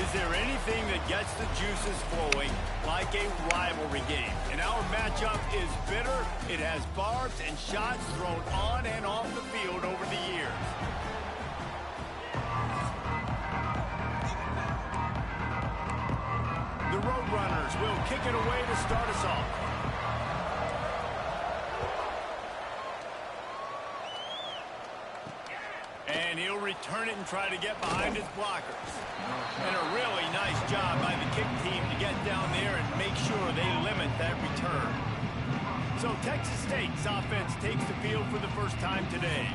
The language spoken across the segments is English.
Is there anything that gets the juices flowing like a rivalry game? And our matchup is bitter. It has barbs and shots thrown on and off the field over the years. The Roadrunners will kick it away to start us off. And he'll return it and try to get behind his blockers. And a really nice job by the kick team to get down there and make sure they limit that return. So Texas State's offense takes the field for the first time today.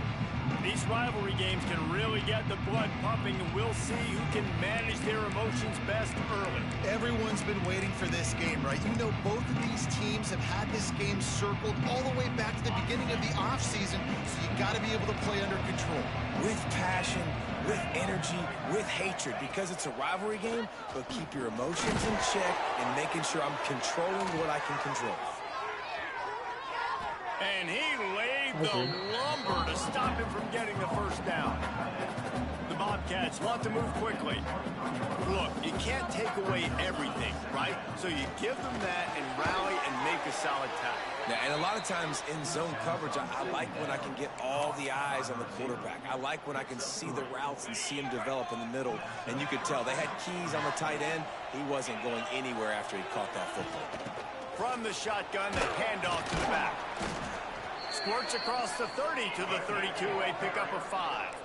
These rivalry games can really get the blood pumping, and we'll see who can manage their emotions best early. Everyone's been waiting for this game, right? You know, both of these teams have had this game circled all the way back to the beginning of the offseason, so you got to be able to play under control. With passion, with energy, with hatred, because it's a rivalry game, but keep your emotions in check and making sure I'm controlling what I can control. And he laid the lumber to stop him from getting the first down. The Bobcats want to move quickly. Look, you can't take away everything, right? So you give them that and rally and make a solid tackle. Now, and a lot of times in zone coverage, I like when I can get all the eyes on the quarterback. I like when I can see the routes and see him develop in the middle. And you could tell they had keys on the tight end. He wasn't going anywhere after he caught that football. From the shotgun, the handoff to the back. Squirts across the 30 to the 32, a pickup of 5.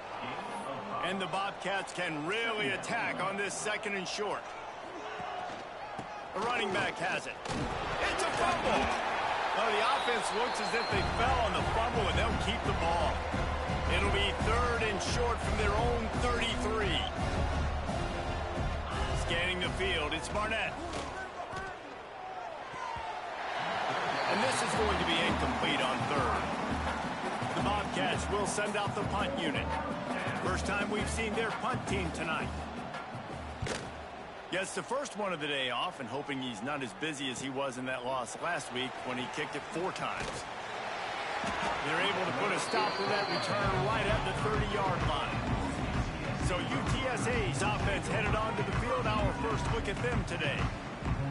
And the Bobcats can really attack on this second and short. The running back has it. It's a fumble. Now the offense looks as if they fell on the fumble, and they'll keep the ball. It'll be third and short from their own 33. Scanning the field, it's Barnett. And this is going to be incomplete on third. The Bobcats will send out the punt unit. First time we've seen their punt team tonight. Gets the first one of the day off, and hoping he's not as busy as he was in that loss last week when he kicked it 4 times. They're able to put a stop to that return right at the 30-yard line. So UTSA's offense headed onto the field. Our first look at them today.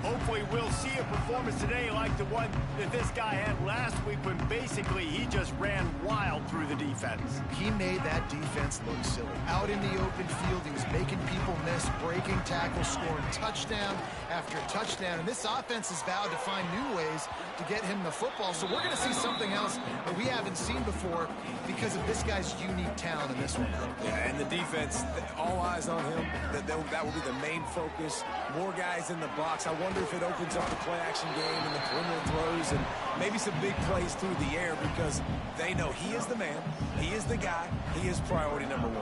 Hopefully we'll see a performance today like the one that this guy had last week when basically he just ran wild through the defense. He made that defense look silly. Out in the open field, he was making people miss, breaking tackles, scoring touchdown after touchdown. And this offense has vowed to find new ways to get him the football. So we're going to see something else that we haven't seen before because of this guy's unique talent in this one. Yeah, and the defense, all eyes on him. That will be the main focus. More guys in the box. I wonder if it opens up the play-action game and the perimeter throws and maybe some big plays through the air because they know he is the man, he is the guy, he is priority number 1.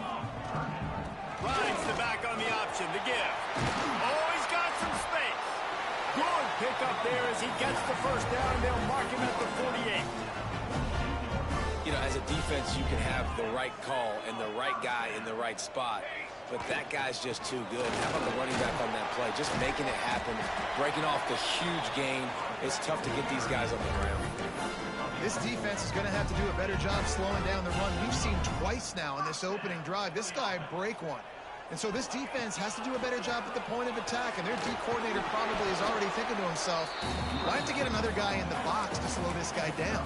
Rides the back on the option, the give. Oh, he's got some space. Good pick up there as he gets the first down, and they'll mark him at the 48. You know, as a defense, you can have the right call and the right guy in the right spot. But that guy's just too good. How about the running back on that play? Just making it happen, breaking off the huge gain. It's tough to get these guys on the ground. This defense is going to have to do a better job slowing down the run. We've seen twice now in this opening drive. This guy break one. And so this defense has to do a better job at the point of attack. And their D coordinator probably is already thinking to himself, well, I have to get another guy in the box to slow this guy down.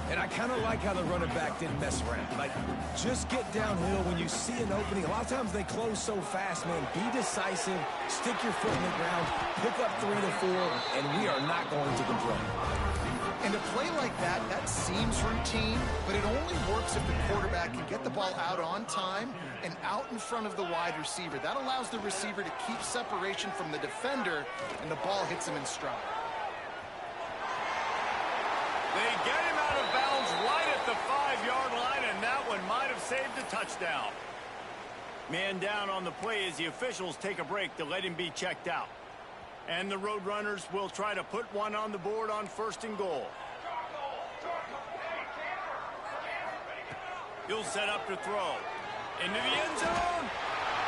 And I kind of like how the running back didn't mess around. Like, just get downhill when you see an opening. A lot of times they close so fast, man. Be decisive, stick your foot in the ground, pick up 3 to 4, and we are not going to complain. And a play like that, that seems routine, but it only works if the quarterback can get the ball out on time and out in front of the wide receiver. That allows the receiver to keep separation from the defender, and the ball hits him in stride. They get him out of bounds right at the 5-yard line, and that one might have saved a touchdown. Man down on the play as the officials take a break to let him be checked out. And the Roadrunners will try to put one on the board on 1st and goal. He'll set up to throw. Into the end zone.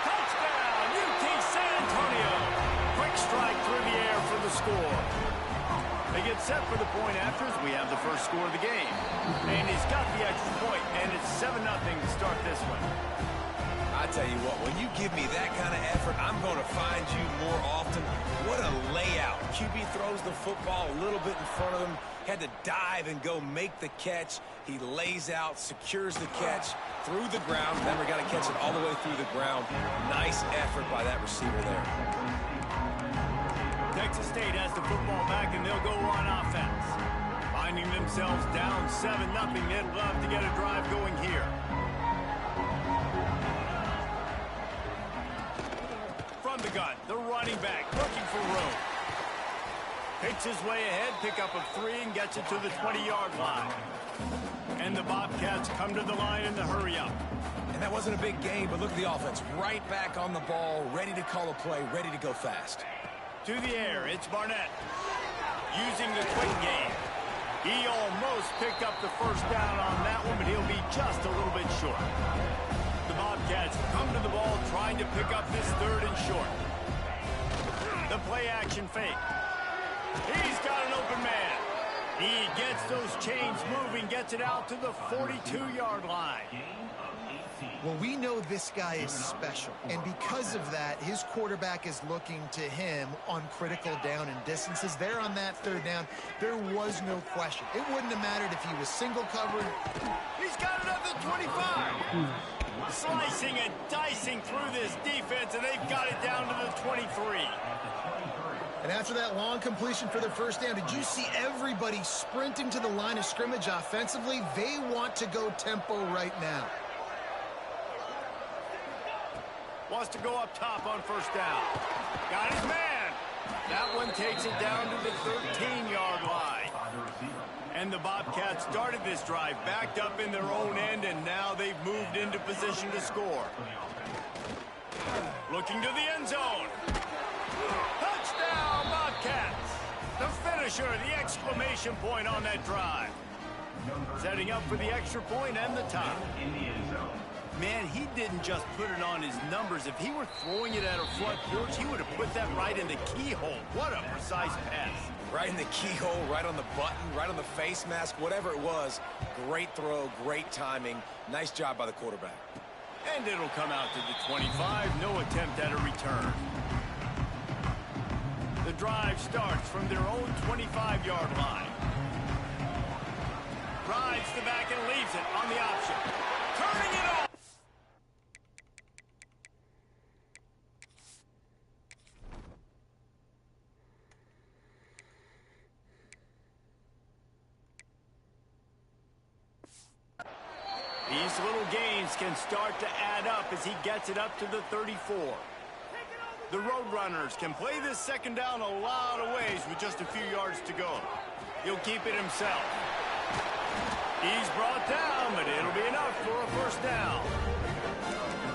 Touchdown, UT San Antonio. Quick strike through the air for the score. They get set for the point after as we have the first score of the game. And he's got the extra point, and it's 7-0 to start this one. I tell you what, when you give me that kind of effort, I'm going to find you more often. What a layout. QB throws the football a little bit in front of him, had to dive and go make the catch. He lays out, secures the catch through the ground. Never got to catch it all the way through the ground. Nice effort by that receiver there. Texas State has the football back, and they'll go on offense. Finding themselves down 7-0, they'd love to get a drive going here. From the gun, the running back looking for room. Picks his way ahead, pickup of 3, and gets it to the 20-yard line. And the Bobcats come to the line in the hurry-up. And that wasn't a big gain, but look at the offense. Right back on the ball, ready to call a play, ready to go fast. To the air, it's Barnett. Using the quick game. He almost picked up the first down on that one, but he'll be just a little bit short. The Bobcats come to the ball trying to pick up this 3rd and short. The play-action fake. He's got an open man. He gets those chains moving, gets it out to the 42-yard line. Well, we know this guy is special, and because of that, his quarterback is looking to him on critical down and distances. There on that 3rd down, there was no question. It wouldn't have mattered if he was single covered. He's got it up to 25. Slicing and dicing through this defense, and they've got it down to the 23. And after that long completion for the first down, did you see everybody sprinting to the line of scrimmage offensively? They want to go tempo right now. Wants to go up top on first down. Got his man. That one takes it down to the 13-yard line. And the Bobcats started this drive backed up in their own end, and now they've moved into position to score. Looking to the end zone. Touchdown, Bobcats. The finisher, the exclamation point on that drive. Setting up for the extra point and the tie. Man, he didn't just put it on his numbers. If he were throwing it at a front porch, he would have put that right in the keyhole. What a precise pass. Right in the keyhole, right on the button, right on the face mask, whatever it was. Great throw, great timing. Nice job by the quarterback. And it'll come out to the 25. No attempt at a return. The drive starts from their own 25-yard line. Drives the back and leaves it on the option. Turning it off. These little gains can start to add up as he gets it up to the 34. The Roadrunners can play this 2nd down a lot of ways with just a few yards to go. He'll keep it himself. He's brought down, but it'll be enough for a first down.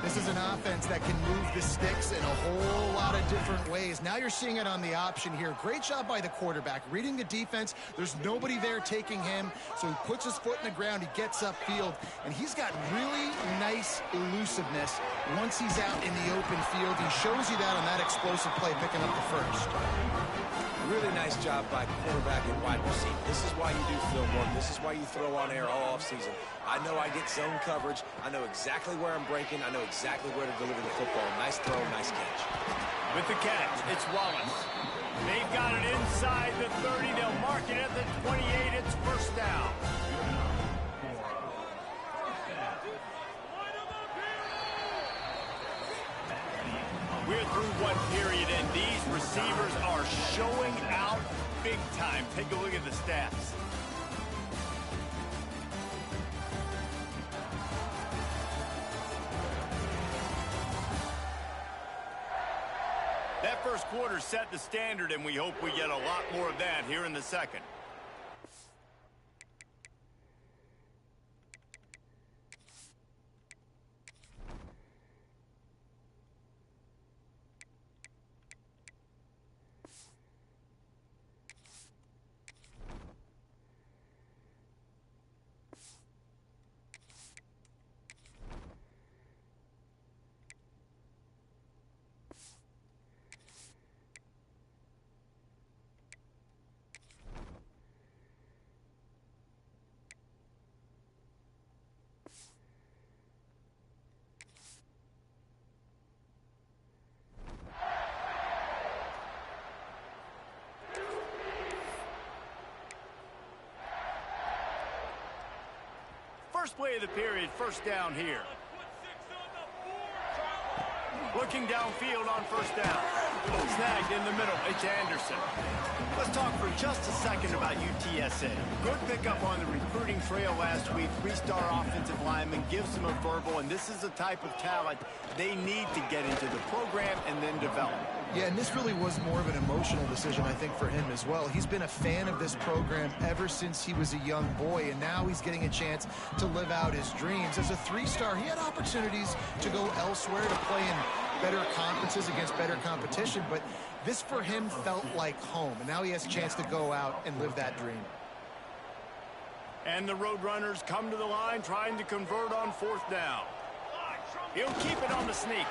This is an offense that can move the sticks in a whole lot of different ways. Now you're seeing it on the option here. Great job by the quarterback. Reading the defense, there's nobody there taking him, so he puts his foot in the ground, he gets upfield, and he's got really nice elusiveness once he's out in the open field. He shows you that on that explosive play, picking up the first. Really nice job by quarterback and wide receiver. This is why you do film work. This is why you throw on air all offseason. I know I get zone coverage. I know exactly where I'm breaking. I know exactly where to deliver the football. Nice throw, nice catch. With the catch, it's Wallace. They've got it inside the 30. They'll mark it at the 28. It's first down. We're through one period, and these receivers are showing out big time. Take a look at the stats. That first quarter set the standard, and we hope we get a lot more of that here in the second. First play of the period, first down here. Looking downfield on first down. Snagged in the middle. It's Anderson. Let's talk for just a second about UTSA. Good pickup on the recruiting trail last week. Three-star offensive lineman gives them a verbal, and this is the type of talent they need to get into the program and then develop. Yeah, and this really was more of an emotional decision, I think, for him as well. He's been a fan of this program ever since he was a young boy, and now he's getting a chance to live out his dreams. As a three-star, he had opportunities to go elsewhere, to play in better conferences against better competition, but this for him felt like home, and now he has a chance to go out and live that dream. And the Roadrunners come to the line trying to convert on fourth down. He'll keep it on the sneak.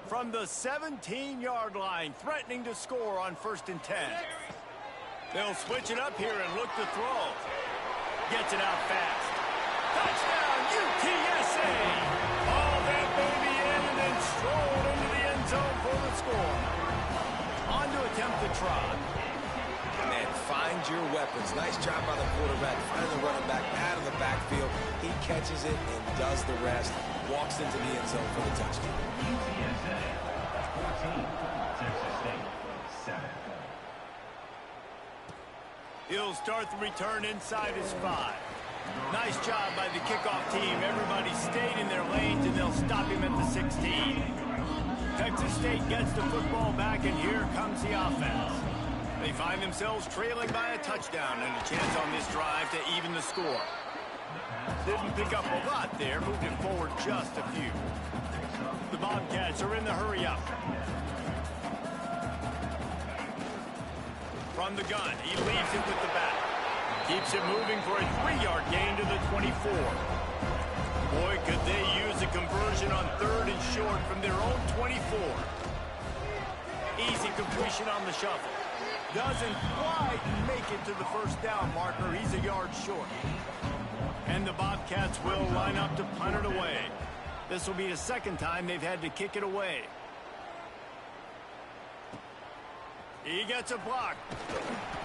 From the 17-yard line, threatening to score on 1st and 10. They'll switch it up here and look to throw. Gets it out fast. Touchdown, UTSA! All that baby in and then strolled into the end zone for the score. On to attempt the try. Man, find your weapons. Nice job by the quarterback. Finding the running back out of the backfield. He catches it and does the rest. Walks into the end zone for the touchdown. UTSA 14, Texas State 7. He'll start the return inside his 5. Nice job by the kickoff team. Everybody stayed in their lanes, and they'll stop him at the 16. Texas State gets the football back, and here comes the offense. They find themselves trailing by a touchdown and a chance on this drive to even the score. Didn't pick up a lot there, moved it forward just a few. The Bobcats are in the hurry-up. From the gun, he leaves it with the back. Keeps it moving for a 3-yard gain to the 24. Boy, could they use a conversion on 3rd and short from their own 24. Easy completion on the shuffle. Doesn't quite make it to the first down marker. He's a yard short. And the Bobcats will line up to punt it away. This will be the second time they've had to kick it away. He gets a block.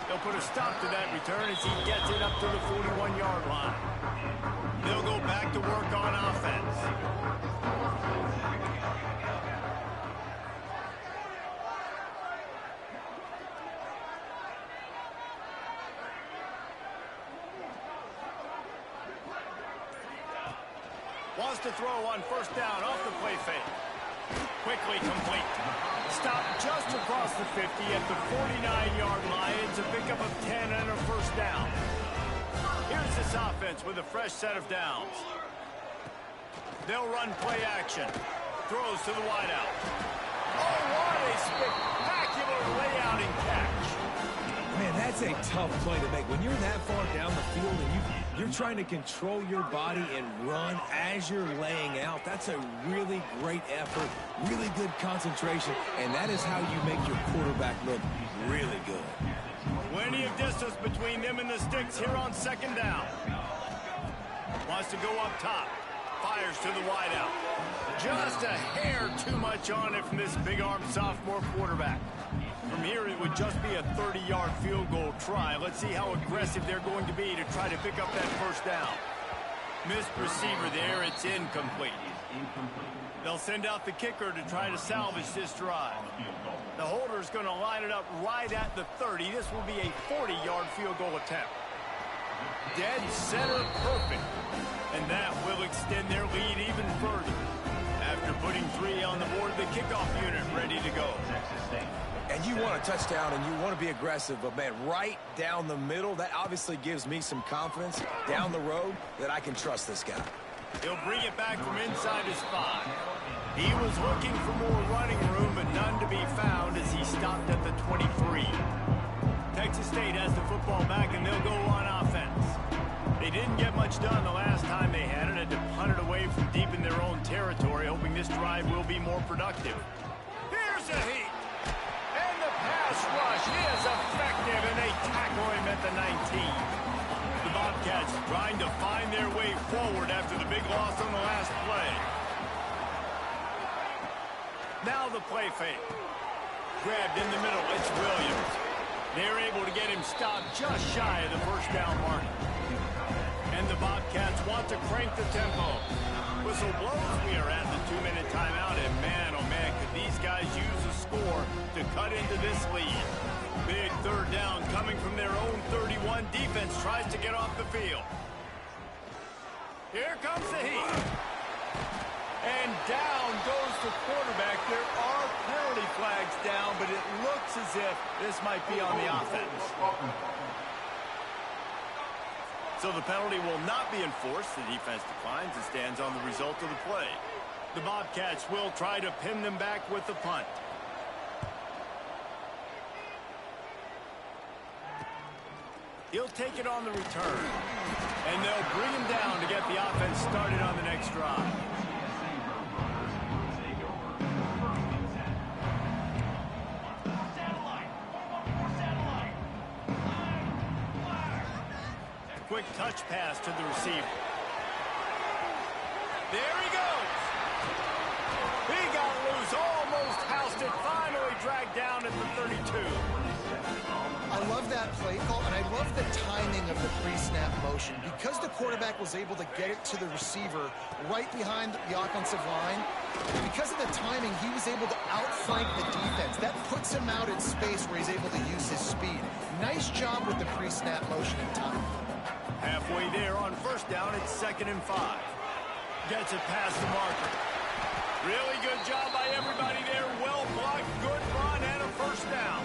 They'll put a stop to that return as he gets it up to the 41-yard line. They'll go back to work on offense. Wants to throw on first down off the play fake. Quickly complete. Stopped just across the 50 at the 49-yard line. It's a pickup of 10 and a first down. Here's this offense with a fresh set of downs. They'll run play action. Throws to the wideout. Oh, what a spectacular layout and catch. Man, that's a tough play to make. When you're that far down the field and you're trying to control your body and run as you're laying out, that's a really great effort, really good concentration, and that is how you make your quarterback look really good. Plenty of distance between them and the sticks here on 2nd down. Wants to go up top. Fires to the wideout. Just a hair too much on it from this big-armed sophomore quarterback. From here, it would just be a 30-yard field goal try. Let's see how aggressive they're going to be to try to pick up that first down. Missed receiver there. It's incomplete. They'll send out the kicker to try to salvage this drive. The holder's going to line it up right at the 30. This will be a 40-yard field goal attempt. Dead center perfect. And that will extend their lead even further. After putting 3 on the board, the kickoff unit ready to go. And you want a touchdown and you want to be aggressive, but man, right down the middle, that obviously gives me some confidence down the road that I can trust this guy. He'll bring it back from inside his 5. He was looking for more running room, but none to be found as he stopped at the 23. Texas State has the football back, and they'll go on offense. They didn't get much done the last time they had it, had to punt it away from deep in their own territory, hoping this drive will be more productive. Here's a heat. And the pass rush is effective, and they tackle him at the 19. The Bobcats trying to find their way forward after the big loss on the last play. Now the play fake. grabbed in the middle. It's Williams. They're able to get him stopped just shy of the first down mark. And the Bobcats want to crank the tempo. Whistle blows. We are at the 2-minute timeout. And man, oh man, could these guys use a score to cut into this lead. Big third down coming from their own 31. Defense tries to get off the field. Here comes the heat. And down goes the quarterback. There are penalty flags down, but it looks as if this might be on the offense. So the penalty will not be enforced. The defense declines and stands on the result of the play. The Bobcats will try to pin them back with the punt. He'll take it on the return. And they'll bring him down to get the offense started on the next drive. Quick touch pass to the receiver. There he goes. He got loose, almost housed it, finally dragged down at the 32. I love that play call, and I love the timing of the pre-snap motion. Because the quarterback was able to get it to the receiver right behind the offensive line, because of the timing, he was able to outflank the defense. That puts him out in space where he's able to use his speed. Nice job with the pre-snap motion and timing. Halfway there on first down, it's 2nd and 5. Gets it past the marker. Really good job by everybody there. Well blocked, good run, and a first down.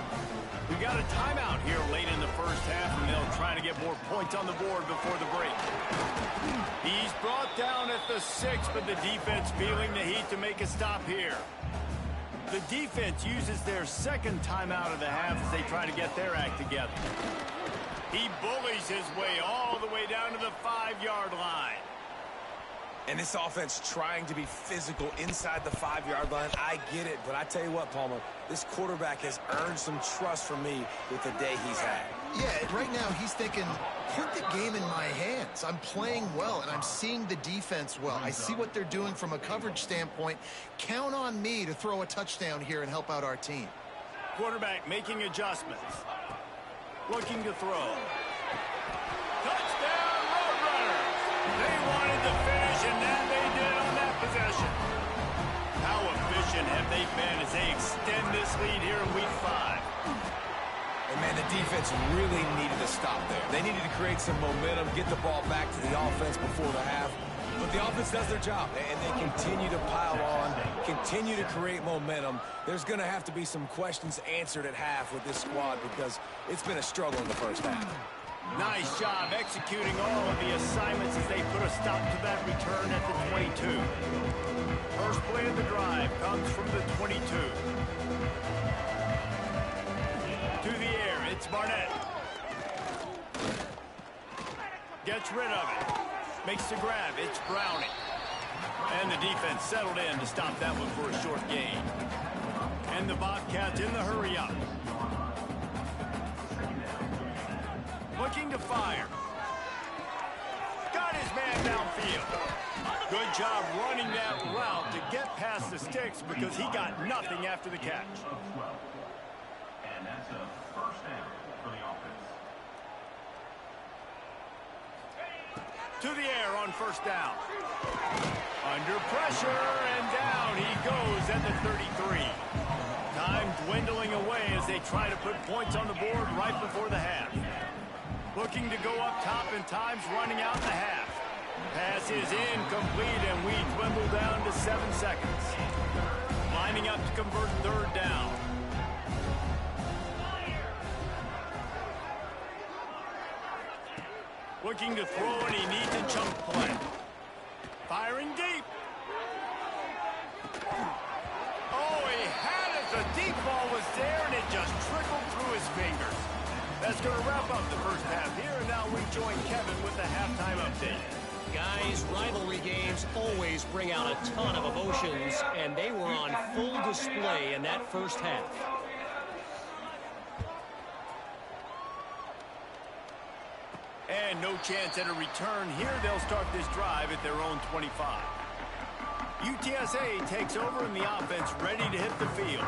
We got a timeout here late in the first half, and they'll try to get more points on the board before the break. He's brought down at the 6, but the defense feeling the heat to make a stop here. The defense uses their 2nd timeout of the half as they try to get their act together. He bullies his way all the way down to the 5-yard line. And this offense trying to be physical inside the 5-yard line. I get it, but I tell you what, Palmer, this quarterback has earned some trust from me with the day he's had. Yeah, right now he's thinking, put the game in my hands. I'm playing well, and I'm seeing the defense well. I see what they're doing from a coverage standpoint. Count on me to throw a touchdown here and help out our team. Quarterback making adjustments. Looking to throw. Touchdown, Roadrunners! They wanted to finish, and that they did on that possession. How efficient have they been as they extend this lead here in Week 5? And, man, the defense really needed to stop there. They needed to create some momentum, get the ball back to the offense before the half. But the offense does their job, and they continue to pile on, continue to create momentum. There's going to have to be some questions answered at half with this squad because it's been a struggle in the first half. Nice job executing all of the assignments as they put a stop to that return at the 22. First play of the drive comes from the 22. To the air, it's Barnett. Gets rid of it. Makes the grab, it's Browning. And the defense settled in to stop that one for a short gain. And the Bobcats in the hurry up. Looking to fire. Got his man downfield. Good job running that route to get past the sticks because he got nothing after the catch. And that's a first down for the offense. To the air on first down. Under pressure, and down he goes at the 33. Time dwindling away as they try to put points on the board right before the half. Looking to go up top, and time's running out in the half. Pass is incomplete, and we dwindle down to 7 seconds. Lining up to convert third down. Looking to throw, and he needs a chunk play. Firing deep. Oh, he had it. The deep ball was there, and it just trickled through his fingers. That's going to wrap up the first half here, and now we join Kevin with the halftime update. Guys, rivalry games always bring out a ton of emotions, and they were on full display in that first half. And no chance at a return here. They'll start this drive at their own 25. UTSA takes over in the offense, ready to hit the field.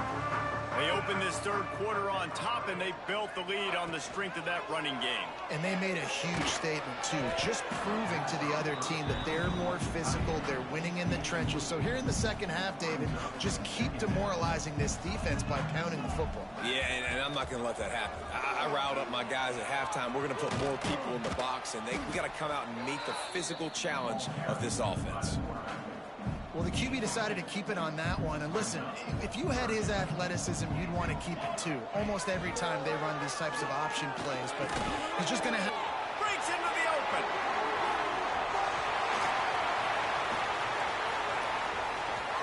They opened this third quarter on top, and they built the lead on the strength of that running game. And they made a huge statement, too, just proving to the other team that they're more physical, they're winning in the trenches. So here in the second half, David, just keep demoralizing this defense by pounding the football. Yeah, and I'm not going to let that happen. I riled up my guys at halftime. We're going to put more people in the box, and we got to come out and meet the physical challenge of this offense. Well, the QB decided to keep it on that one. And listen, if you had his athleticism, you'd want to keep it too. Almost every time they run these types of option plays. But he's just going to have... Breaks into the open.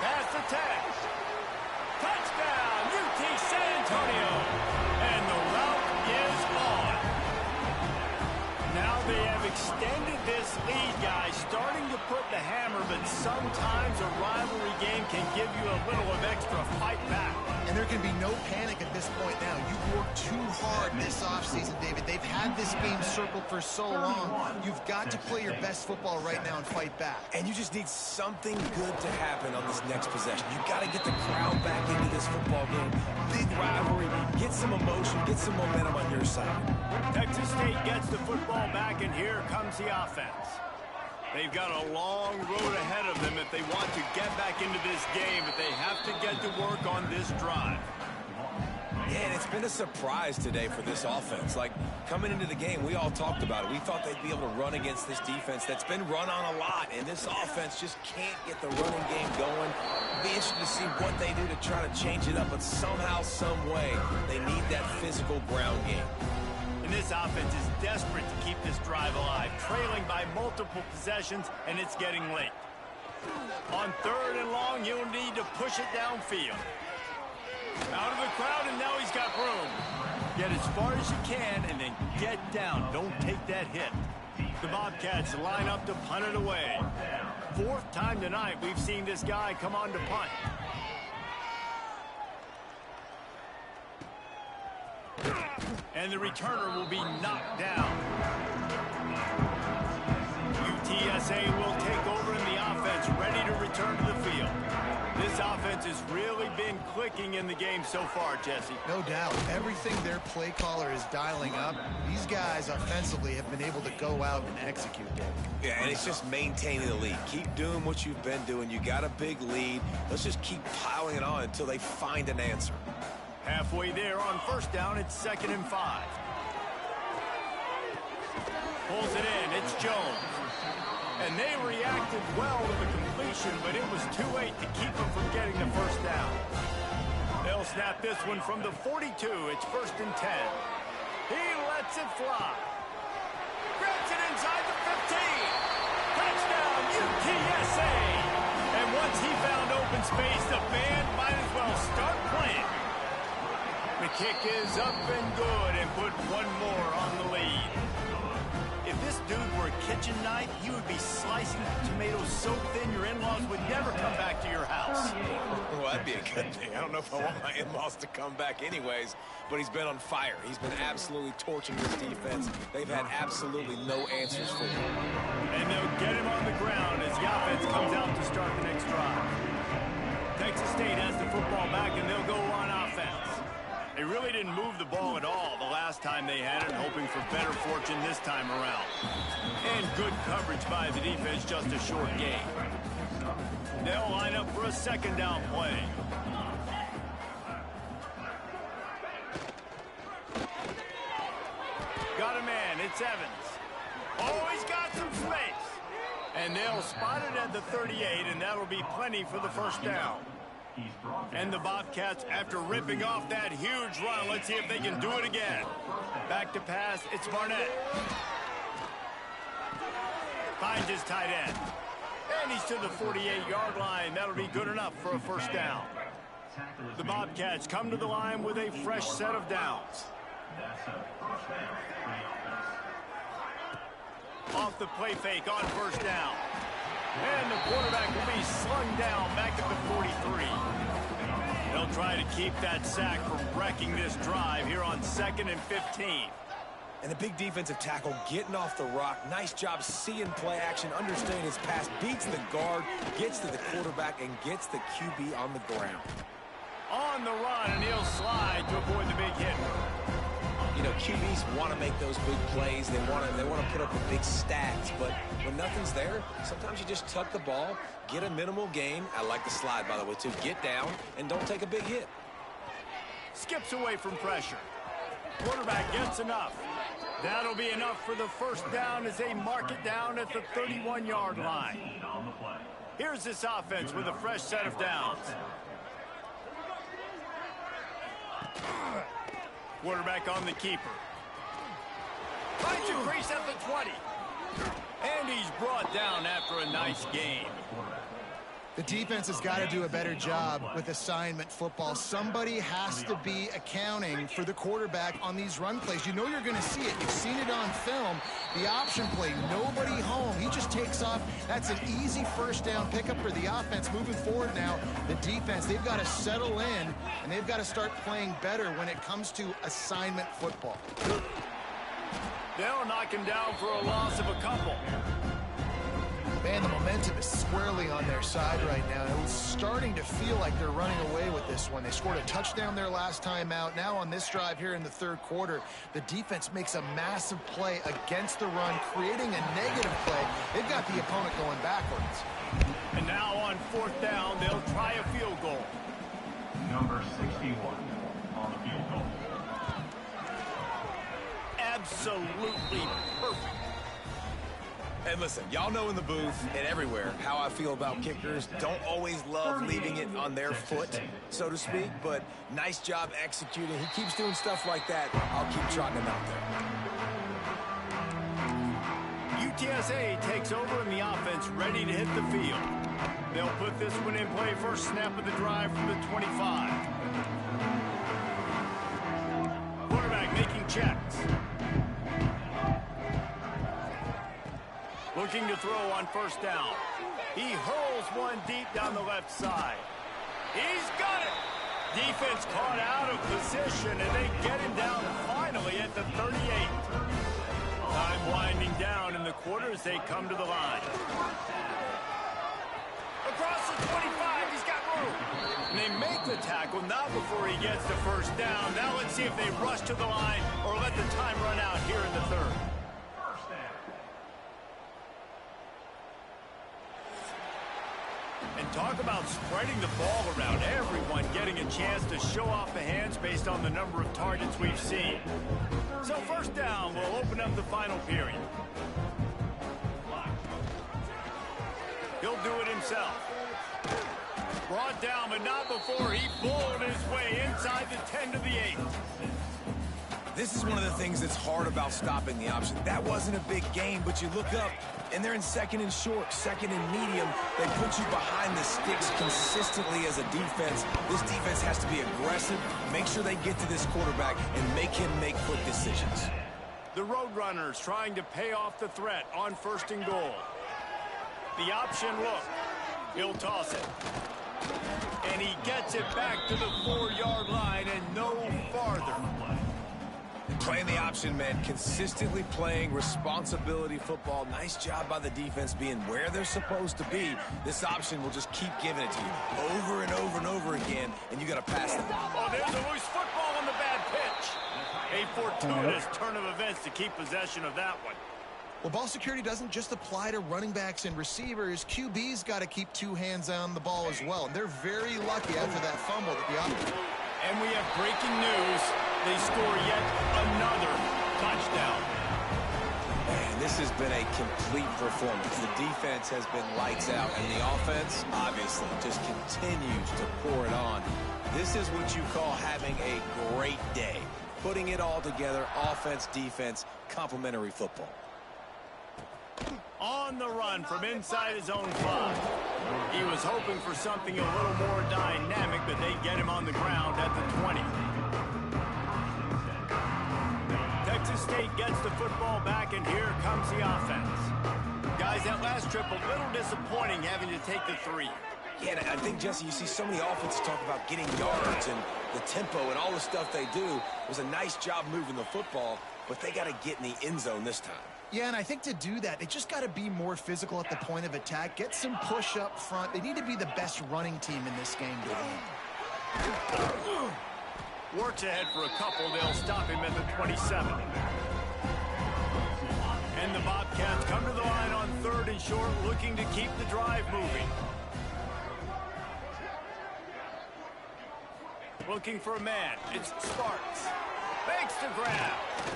Pass attacks. Touchdown, UT San Antonio. And the route is on. Now they have extended this lead, guys, starting to put the hammer, but sometimes a rivalry game can give you a little of extra fight back. And there can be no panic at this point now. You've worked too hard this offseason, David. They've had this game circled for so long. You've got to play your best football right now and fight back. And you just need something good to happen on this next possession. You got to get the crowd back into this football game. Big rivalry. Get some emotion. Get some momentum on your side. Texas State gets the football back, and here comes the offense. They've got a long road ahead of them if they want to get back into this game, but they have to get to work on this drive. Yeah, and it's been a surprise today for this offense. Like, coming into the game, we all talked about it. We thought they'd be able to run against this defense that's been run on a lot, and this offense just can't get the running game going. It'll be interesting to see what they do to try to change it up, but somehow, some way, they need that physical ground game. And this offense is desperate to keep this drive alive, trailing by multiple possessions, and it's getting late. On third and long, you'll need to push it downfield. Out of the crowd, and now he's got room. Get as far as you can, and then get down. Don't take that hit. The Bobcats line up to punt it away. Fourth time tonight we've seen this guy come on to punt. And the returner will be knocked down. UTSA will take over in the offense, ready to return to the field. This offense has really been clicking in the game so far, Jesse. No doubt. Everything their play caller is dialing up, these guys offensively have been able to go out and execute it. Yeah, and it's just maintaining the lead. Keep doing what you've been doing. You got a big lead. Let's just keep piling it on until they find an answer. Halfway there on first down, it's 2nd and 5. Pulls it in, it's Jones. And they reacted well to the completion, but it was too late to keep them from getting the first down. They'll snap this one from the 42. It's 1st and 10. He lets it fly. Grabs it inside the 15. Touchdown, UTSA. And once he found open space, the band might as well start playing. The kick is up and good, and put one more on the lead. If this dude were a kitchen knife, he would be slicing tomatoes so thin your in-laws would never come back to your house. Well, that'd be a good thing. I don't know if I want my in-laws to come back anyways, but he's been on fire. He's been absolutely torching this defense. They've had absolutely no answers for him. And they'll get him on the ground as the offense comes out to start the next drive. Texas State has the football back, and they'll go on offense. They really didn't move the ball at all the last time they had it, hoping for better fortune this time around. And good coverage by the defense, just a short gain. They'll line up for a 2nd down play. Got a man, it's Evans. Oh, he's got some space. And they'll spot it at the 38, and that'll be plenty for the first down. And the Bobcats, after ripping off that huge run, let's see if they can do it again. Back to pass, it's Barnett. Finds his tight end. And he's to the 48-yard line. That'll be good enough for a first down. The Bobcats come to the line with a fresh set of downs. Off the play fake on first down. And the quarterback will be slung down back at the 43. They'll try to keep that sack from wrecking this drive here on 2nd and 15. And the big defensive tackle getting off the rock. Nice job seeing play action, understanding his pass, beats the guard, gets to the quarterback, and gets the QB on the ground. On the run, and he'll slide to avoid the big hit. You know, QBs want to make those big plays. They want to put up the big stats. But when nothing's there, sometimes you just tuck the ball, get a minimal gain. I like the slide, by the way, too. Get down and don't take a big hit. Skips away from pressure. Quarterback gets enough. That'll be enough for the first down as they mark it down at the 31-yard line. Here's this offense with a fresh set of downs. Quarterback on the keeper. Finds a crease at the 20. And he's brought down after a nice gain. The defense has got to do a better job with assignment football. Somebody has to be accounting for the quarterback on these run plays. You know you're going to see it. You've seen it on film. The option play, nobody home. He just takes off. That's an easy first down pickup for the offense. Moving forward now, the defense, they've got to settle in, and they've got to start playing better when it comes to assignment football. They'll knock him down for a loss of a couple. Man, the momentum is squarely on their side right now. It was starting to feel like they're running away with this one. They scored a touchdown their last time out. Now on this drive here in the third quarter, the defense makes a massive play against the run, creating a negative play. They've got the opponent going backwards. And now on fourth down, they'll try a field goal. Number 61 on the field goal. Absolutely perfect. And listen, y'all know in the booth and everywhere how I feel about kickers. Don't always love leaving it on their foot, so to speak, but nice job executing. He keeps doing stuff like that. I'll keep trotting him out there. UTSA takes over in the offense, ready to hit the field. They'll put this one in play first snap of the drive from the 25. Quarterback making checks. Looking to throw on first down. He hurls one deep down the left side. He's got it. Defense caught out of position, and they get him down finally at the 38. Time winding down in the quarter as they come to the line. Across the 25, he's got room. And they make the tackle, not before he gets the first down. Now let's see if they rush to the line or let the time run out here in the third. And talk about spreading the ball around. Everyone getting a chance to show off the hands based on the number of targets we've seen. So first down will open up the final period. He'll do it himself. Brought down, but not before he bowled his way inside the 10 to the 8. This is one of the things that's hard about stopping the option. That wasn't a big gain, but you look up, and they're in second and short, second and medium. They put you behind the sticks consistently as a defense. This defense has to be aggressive, make sure they get to this quarterback, and make him make quick decisions. The Roadrunners trying to pay off the threat on first and goal. The option look. He'll toss it. And he gets it back to the 4-yard line and no farther. Playing the option, man, consistently playing responsibility football. Nice job by the defense being where they're supposed to be. This option will just keep giving it to you over and over and over again, and you got to pass the ball. Oh, there's a loose football on the bad pitch. A fortuitous turn of events to keep possession of that one. Well, ball security doesn't just apply to running backs and receivers. QB's got to keep two hands on the ball as well. And they're very lucky after that fumble that the offense. And we have breaking news. They score yet another touchdown. Man, this has been a complete performance. The defense has been lights out, and the offense, obviously, just continues to pour it on. This is what you call having a great day. Putting it all together, offense, defense, complementary football. On the run from inside his own 5. He was hoping for something a little more dynamic, but they get him on the ground at the 20. Texas State gets the football back, and here comes the offense. Guys, that last trip a little disappointing having to take the 3. Yeah, I think, Jesse, you see so many offenses talk about getting yards and the tempo and all the stuff they do. It was a nice job moving the football, but they got to get in the end zone this time. Yeah, and I think to do that, they just got to be more physical at the point of attack, get some push up front. They need to be the best running team in this game to win. Works ahead for a couple. They'll stop him at the 27. And the Bobcats come to the line on 3rd and short, looking to keep the drive moving. Looking for a man. It's Sparks. Makes the grab.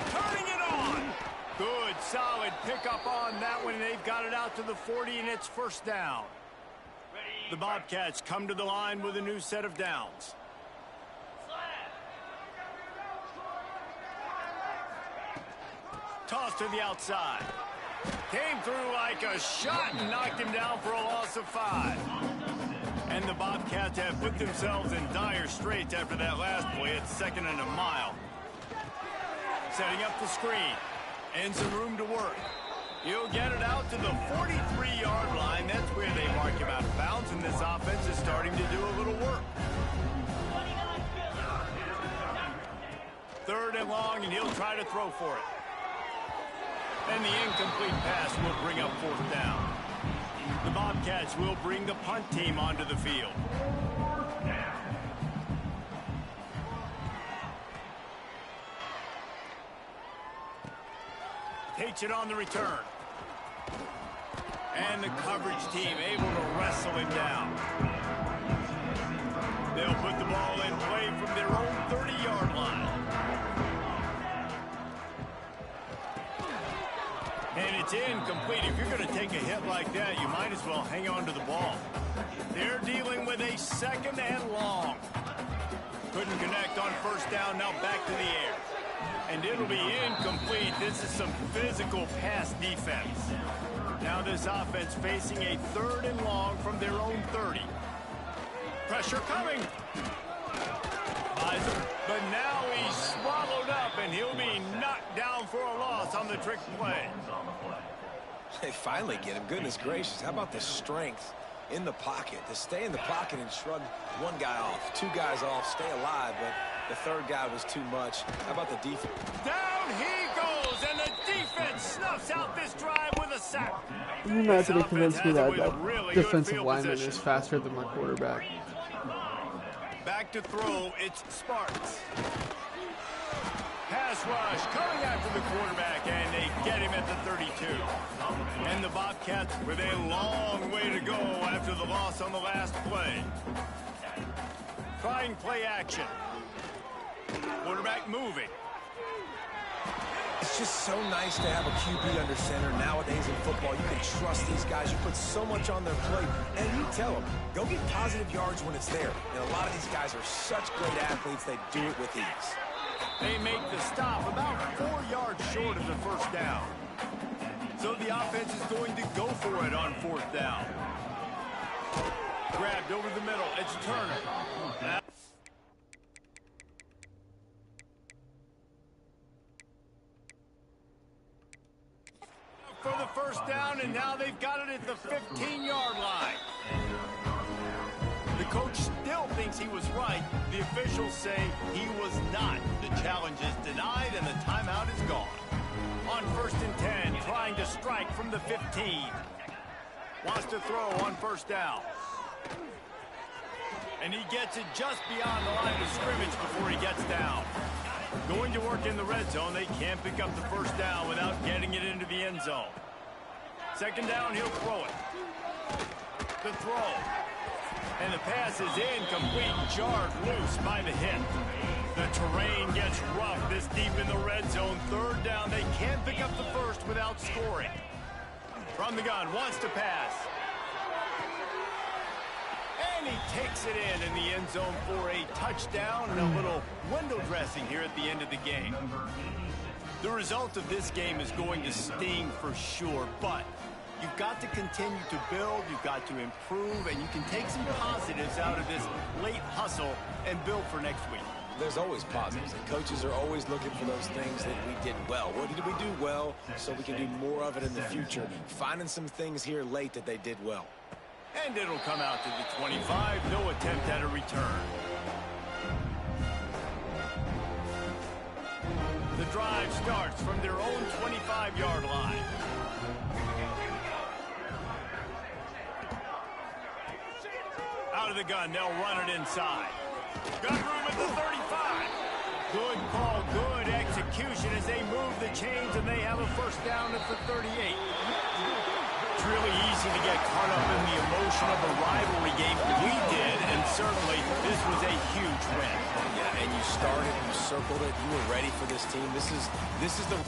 Turning it on. Good, solid pickup on that one. They've got it out to the 40, and it's first down. The Bobcats come to the line with a new set of downs. Toss to the outside. Came through like a shot and knocked him down for a loss of 5. And the Bobcats have put themselves in dire straits after that last play. It's 2nd and a mile. Setting up the screen. And some room to work. He'll get it out to the 43-yard line. That's where they mark him out of bounds, and this offense is starting to do a little work. 3rd and long, and he'll try to throw for it. And the incomplete pass will bring up 4th down. The Bobcats will bring the punt team onto the field. Takes it on the return. And the coverage team able to wrestle him down. They'll put the ball in play from their own 30-yard line. And it's incomplete. If you're going to take a hit like that, you might as well hang on to the ball. They're dealing with a 2nd and long. Couldn't connect on 1st down. Now back to the air. And it'll be incomplete. This is some physical pass defense. Now this offense facing a 3rd and long from their own 30. Pressure coming. But now he's swallowed up, and he'll be knocked down for a loss on the trick play. They finally get him. Goodness gracious. How about the strength in the pocket? To stay in the pocket and shrug one guy off, 2 guys off, stay alive, but the 3rd guy was too much. How about the defense? Down he goes, and the defense snuffs out this drive with a sack. You're not going to convince me that really defensive lineman is faster than my quarterback. Back to throw, it's Sparks. Pass rush coming after the quarterback, and they get him at the 32. And the Bobcats with a long way to go after the loss on the last play. Trying play action. Quarterback moving. It's just so nice to have a QB under center nowadays in football. You can trust these guys. You put so much on their plate. And you tell them, go get positive yards when it's there. And a lot of these guys are such great athletes, they do it with ease. They make the stop about 4 yards short of the 1st down. So the offense is going to go for it on 4th down. Grabbed over the middle. It's Turner. For the 1st down, and now they've got it at the 15-yard line. The coach still thinks he was right. The officials say he was not. The challenge is denied, and the timeout is gone. On 1st and 10, trying to strike from the 15. Wants to throw on 1st down. And he gets it just beyond the line of scrimmage before he gets down. Going to work in the red zone. They can't pick up the 1st down without getting it into the end zone. 2nd down, he'll throw it. The throw. And the pass is incomplete, jarred loose by the hit. The terrain gets rough this deep in the red zone. 3rd down, they can't pick up the 1st without scoring. From the gun, wants to pass. And he takes it in the end zone for a touchdown and a little window dressing here at the end of the game. The result of this game is going to sting for sure, but you've got to continue to build, you've got to improve, and you can take some positives out of this late hustle and build for next week. There's always positives, and coaches are always looking for those things that we did well. What did we do well so we can do more of it in the future? Finding some things here late that they did well. And it'll come out to the 25. No attempt at a return. The drive starts from their own 25-yard line. Out of the gun, they'll run it inside. Got room at the 35. Good call, good execution as they move the chains, and they have a first down at the 38. It's really easy to get caught up in the emotion of a rivalry game. We did, and certainly this was a huge win. Yeah, and you started, you circled it, you were ready for this team. This is the